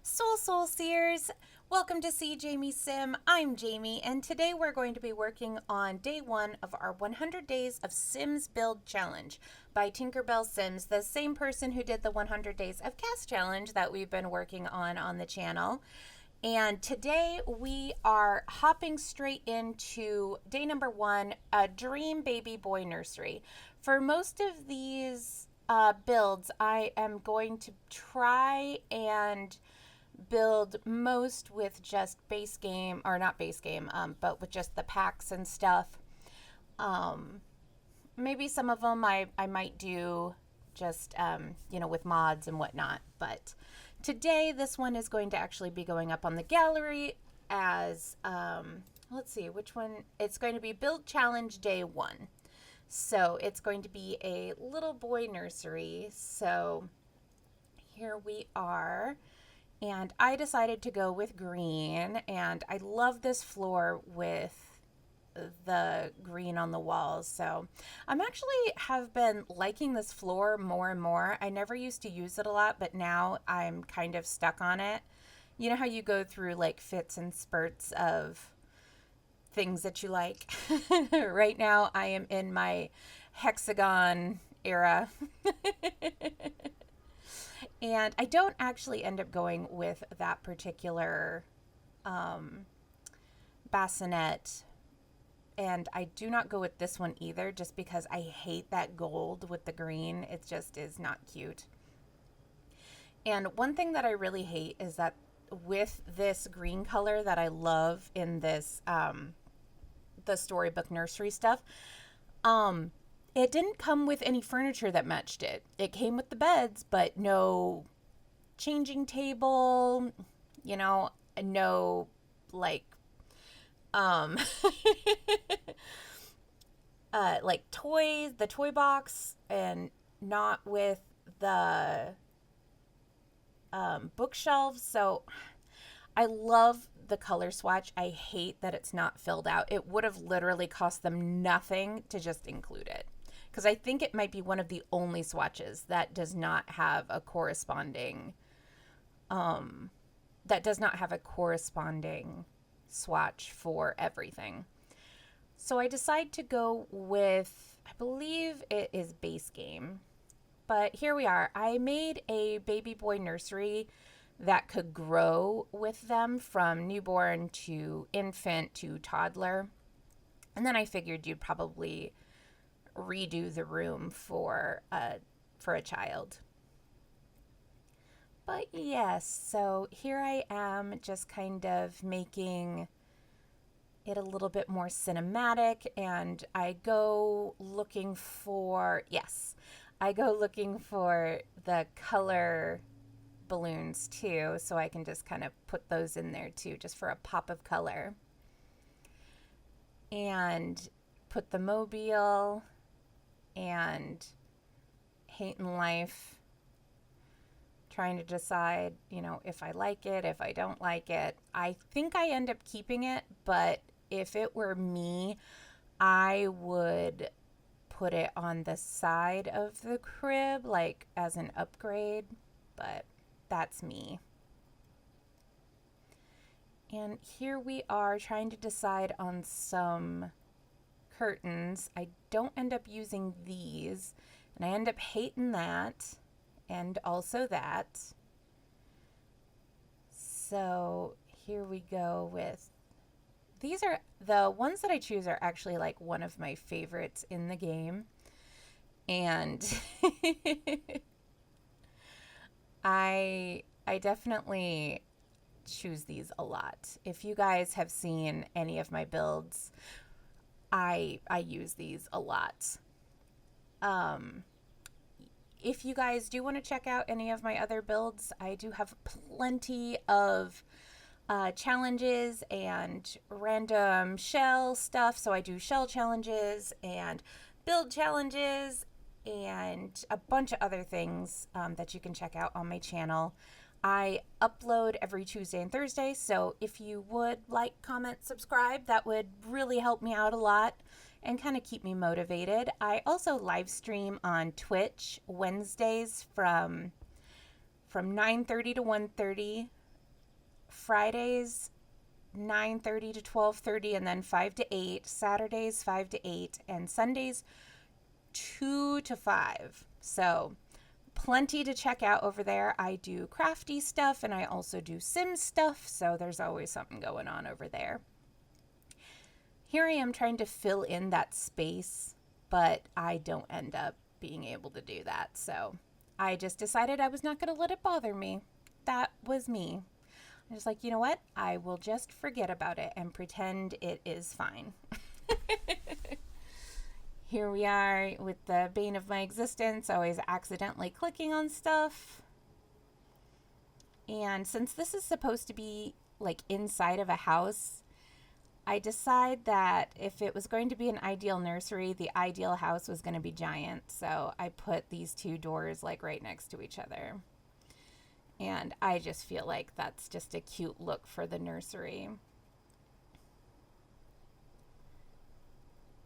Soul Seers, welcome to SeeJamieSim. I'm Jamie, and today we're going to be working on day one of our 100 Days of Sims Build Challenge by Tinkerbell Sims, the same person who did the 100 Days of Cast Challenge that we've been working on the channel. And today we are hopping straight into day number one, a Dream Baby Boy Nursery. For most of these builds, I am going to try and build most with just base game, or not base game, but with just the packs and stuff. Maybe some of them I might do just, with mods and whatnot. But today, this one is going to actually be going up on the gallery as, let's see, which one? It's going to be Build Challenge Day 1. So it's going to be a little boy nursery. So here we are. And I decided to go with green, and I love this floor with the green on the walls. So I'm actually have been liking this floor more and more. I never used to use it a lot, but now I'm kind of stuck on it. You know how you go through like fits and spurts of things that you like? Right now I am in my hexagon era. And I don't actually end up going with that particular bassinet. And I do not go with this one either, just because I hate that gold with the green. It just is not cute. And one thing that I really hate is that with this green color that I love in this, the storybook nursery stuff, it didn't come with any furniture that matched it. It came with the beds, but no changing table, no like like toys, the toy box, and not with the bookshelves. So I love the color swatch. I hate that it's not filled out. It would have literally cost them nothing to just include it, because I think it might be one of the only swatches that does not have a corresponding swatch for everything. So I decide to go with, I believe it is base game. But here we are. I made a baby boy nursery that could grow with them from newborn to infant to toddler. And then I figured you'd probably redo the room for a child. But yes, so here I am just kind of making it a little bit more cinematic, and I go looking for the color balloons too, so I can just kind of put those in there too, just for a pop of color. And put the mobile and Hate and Life, trying to decide, if I like it, if I don't like it. I think I end up keeping it, but if it were me, I would put it on the side of the crib, like as an upgrade, but that's me. And here we are trying to decide on some curtains. I don't end up using these, and I end up hating that and also that. So here we go with, these are the ones that I choose are actually like one of my favorites in the game. And I definitely choose these a lot. If you guys have seen any of my builds, I use these a lot. If you guys do want to check out any of my other builds, I do have plenty of challenges and random shell stuff. So I do shell challenges and build challenges and a bunch of other things that you can check out on my channel. I upload every Tuesday and Thursday, so if you would like, comment, subscribe, that would really help me out a lot and kind of keep me motivated. I also live stream on Twitch Wednesdays from 9:30 to 1:30 Fridays 9:30 to 12:30, and then 5 to 8, Saturdays 5 to 8, and Sundays 2 to 5. So plenty to check out over there. I do crafty stuff and I also do sim stuff, so there's always something going on over there. Here I am trying to fill in that space, but I don't end up being able to do that. So I just decided I was not going to let it bother me. That was me. I'm just like, you know what? I will just forget about it and pretend it is fine. Here we are with the bane of my existence, always accidentally clicking on stuff. And since this is supposed to be like inside of a house, I decide that if it was going to be an ideal nursery, the ideal house was going to be giant. So I put these two doors like right next to each other. And I just feel like that's just a cute look for the nursery.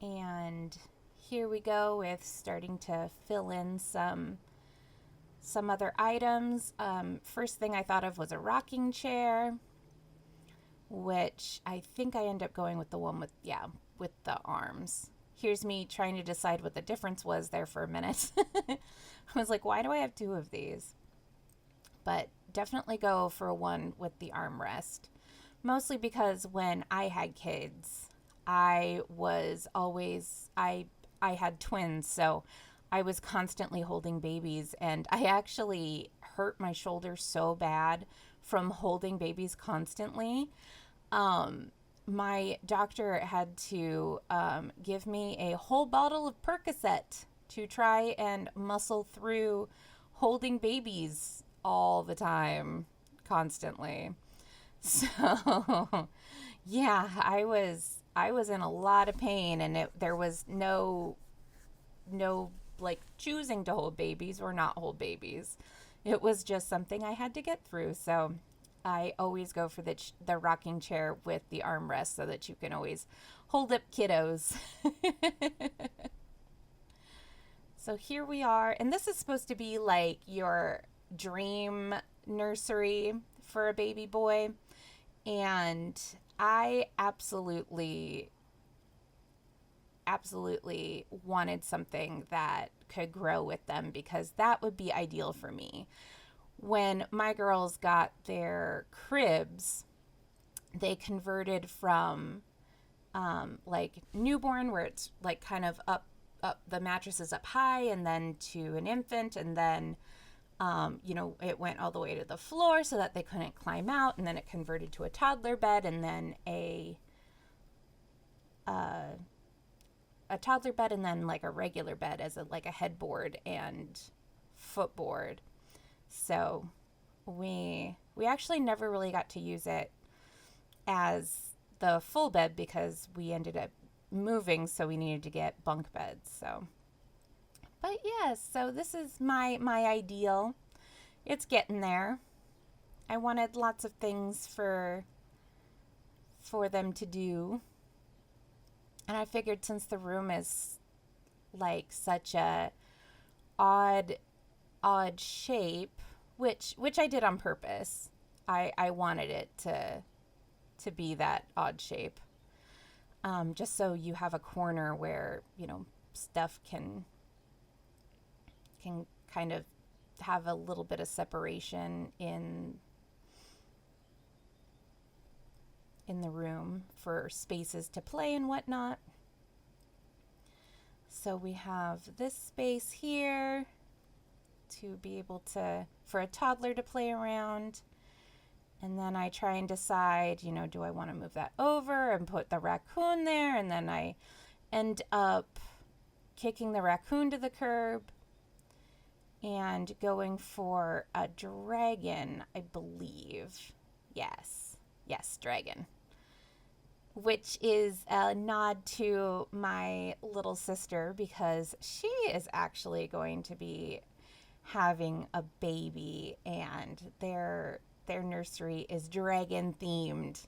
And here we go with starting to fill in some other items. First thing I thought of was a rocking chair, which I think I end up going with the one with the arms. Here's me trying to decide what the difference was there for a minute. I was like, why do I have two of these? But definitely go for one with the armrest. Mostly because when I had kids, I had twins, so I was constantly holding babies, and I actually hurt my shoulder so bad from holding babies constantly. My doctor had to give me a whole bottle of Percocet to try and muscle through holding babies all the time, constantly. So, yeah, I was in a lot of pain, and there was no like choosing to hold babies or not hold babies. It was just something I had to get through. So I always go for the rocking chair with the armrest so that you can always hold up kiddos. So here we are, and this is supposed to be like your dream nursery for a baby boy, and I absolutely wanted something that could grow with them, because that would be ideal for me. When my girls got their cribs, they converted from like newborn, where it's like kind of up the mattress is up high, and then to an infant, and then it went all the way to the floor so that they couldn't climb out, and then it converted to a toddler bed, and then a toddler bed, and then like a regular bed as like a headboard and footboard. So we actually never really got to use it as the full bed because we ended up moving, so we needed to get bunk beds. So, but yes, so this is my ideal. It's getting there. I wanted lots of things for them to do. And I figured since the room is like such a odd shape, which I did on purpose. I wanted it to be that odd shape. Just so you have a corner where, stuff can kind of have a little bit of separation in the room for spaces to play and whatnot. So we have this space here to be able for a toddler to play around. And then I try and decide, do I want to move that over and put the raccoon there? And then I end up kicking the raccoon to the curb and going for a dragon, I believe. Yes, dragon. Which is a nod to my little sister, because she is actually going to be having a baby, and their nursery is dragon themed.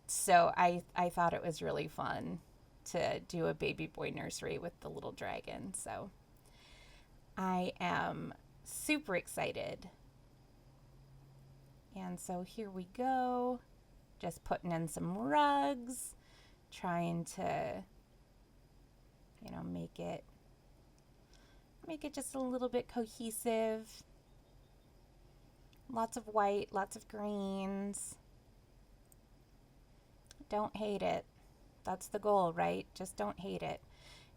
So I thought it was really fun to do a baby boy nursery with the little dragon. So I am super excited. And And so here we go, just putting in some rugs, trying to, you know, make it just a little bit cohesive. Lots of white, lots of greens. Don't hate it. That's the goal, right? Just don't hate it.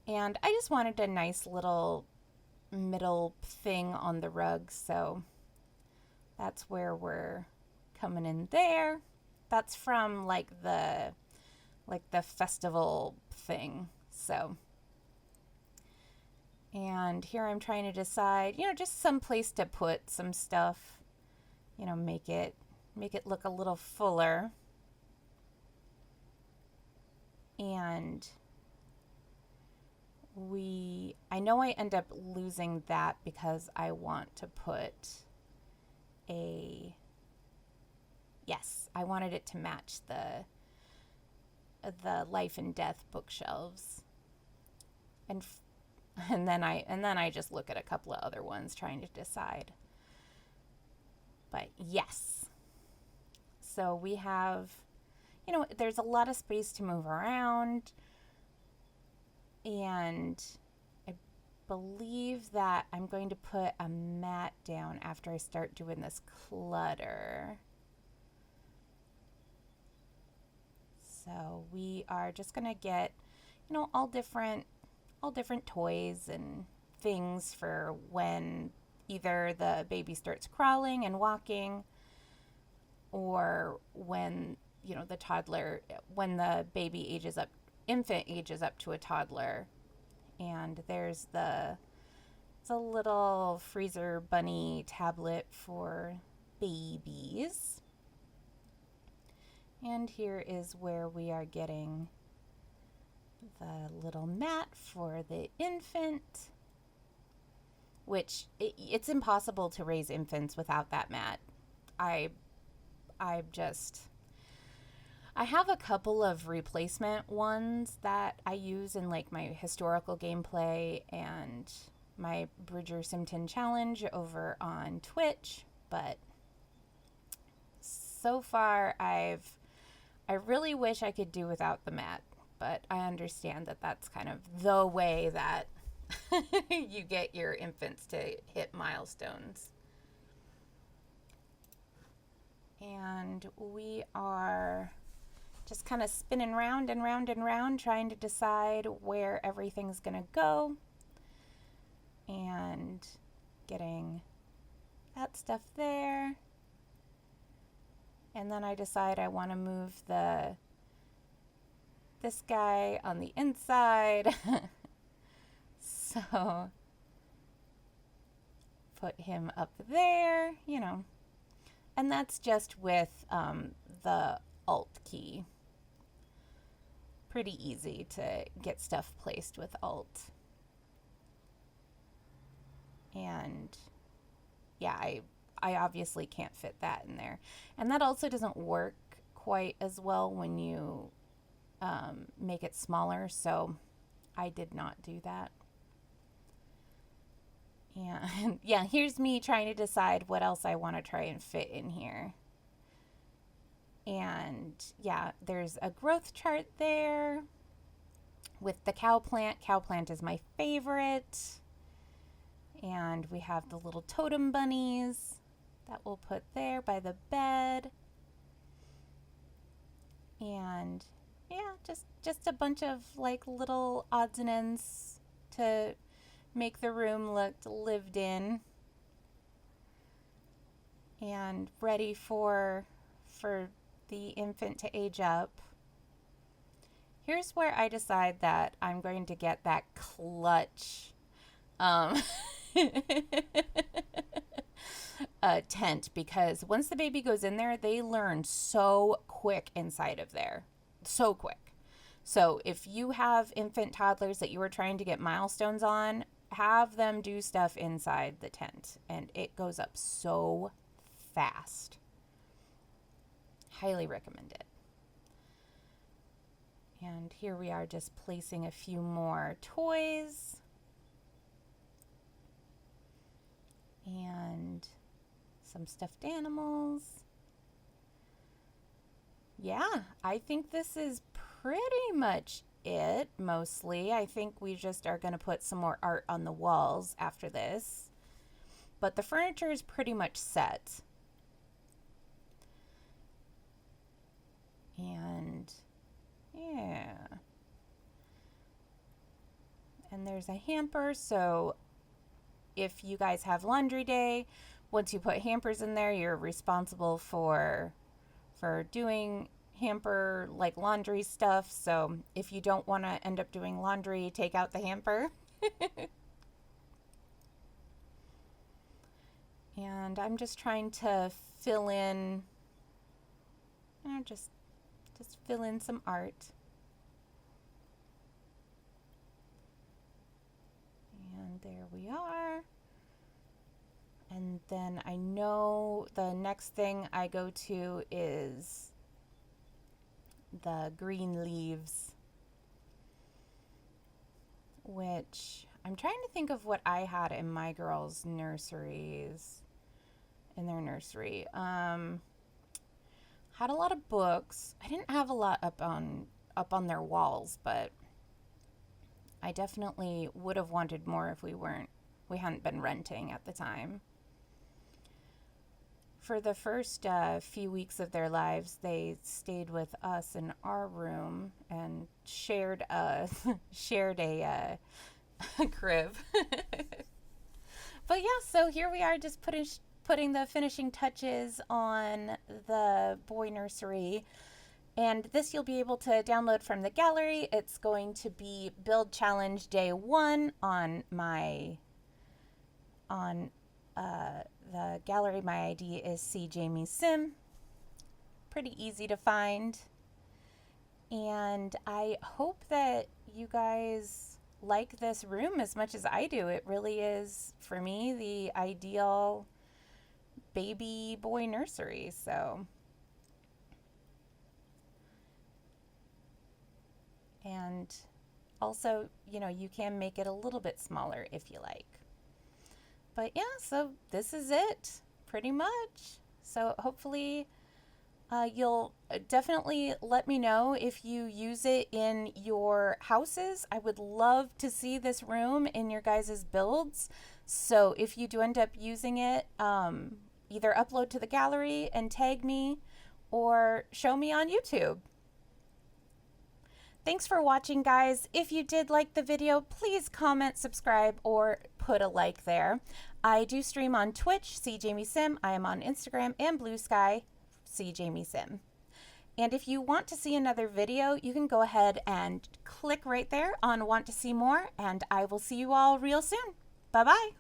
And I just wanted a nice little middle thing on the rug, so that's where we're coming in there. That's from like the festival thing. So, and here I'm trying to decide, you know, just some place to put some stuff, you know, make it look a little fuller. And I know I end up losing that because I want to put I wanted it to match the life and death bookshelves. And then I just look at a couple of other ones trying to decide. But yes. So we have, you know, there's a lot of space to move around, and I believe that I'm going to put a mat down after I start doing this clutter. So we are just going to get, you know, all different toys and things for when either the baby starts crawling and walking, or when, you know, when the baby ages up, infant ages up to a toddler. And there's it's a little freezer bunny tablet for babies. And here is where we are getting the little mat for the infant, which it's impossible to raise infants without that mat. I have a couple of replacement ones that I use in like my historical gameplay and my Bridger Simpton challenge over on Twitch, but so far I really wish I could do without the mat, but I understand that that's kind of the way that you get your infants to hit milestones. And we are just kind of spinning round and round and round, trying to decide where everything's going to go, and getting that stuff there. And then I decide I want to move this guy on the inside. So put him up there, you know. And that's just with the Alt key. Pretty easy to get stuff placed with Alt. And yeah, I obviously can't fit that in there. And that also doesn't work quite as well when you make it smaller, so I did not do that. And yeah, here's me trying to decide what else I want to try and fit in here. And yeah, there's a growth chart there with the cow plant. Cow plant is my favorite. And we have the little totem bunnies that we'll put there by the bed. And yeah, just a bunch of like little odds and ends to make the room look lived in and ready for the infant to age up. Here's where I decide that I'm going to get that clutch tent, because once the baby goes in there, they learn so quick inside of there. So quick. So if you have infant toddlers that you are trying to get milestones on, have them do stuff inside the tent, and it goes up so fast. Highly recommend it. And here we are just placing a few more toys. And some stuffed animals. yeah, I think this is pretty much it, mostly. I think we just are going to put some more art on the walls after this. But the furniture is pretty much set. And yeah. And there's a hamper, so if you guys have laundry day, once you put hampers in there, you're responsible for doing hamper like laundry stuff. So if you don't want to end up doing laundry, take out the hamper. And I'm just trying to fill in, just fill in some art. And there we are. And then I know the next thing I go to is the green leaves, which I'm trying to think of what I had in my girls' nurseries, in their nursery. Had a lot of books. I didn't have a lot up on their walls, but I definitely would have wanted more if we hadn't been renting at the time. For the first few weeks of their lives, they stayed with us in our room and shared a crib. But yeah, so here we are, just putting the finishing touches on the boy nursery. And this you'll be able to download from the gallery. It's going to be Build Challenge Day 1 on the gallery. My ID is SeeJamieSim. Pretty easy to find. And I hope that you guys like this room as much as I do. It really is, for me, the ideal baby boy nursery. So, and also, you can make it a little bit smaller if you like. But yeah, so this is it, pretty much. So hopefully you'll definitely let me know if you use it in your houses. I would love to see this room in your guys' builds. So if you do end up using it, either upload to the gallery and tag me or show me on YouTube. Thanks for watching, guys. If you did like the video, please comment, subscribe, or put a like there. I do stream on Twitch, SeeJamieSim. I am on Instagram and Blue Sky, SeeJamieSim. And if you want to see another video, you can go ahead and click right there on Want to See More, and I will see you all real soon. Bye-bye.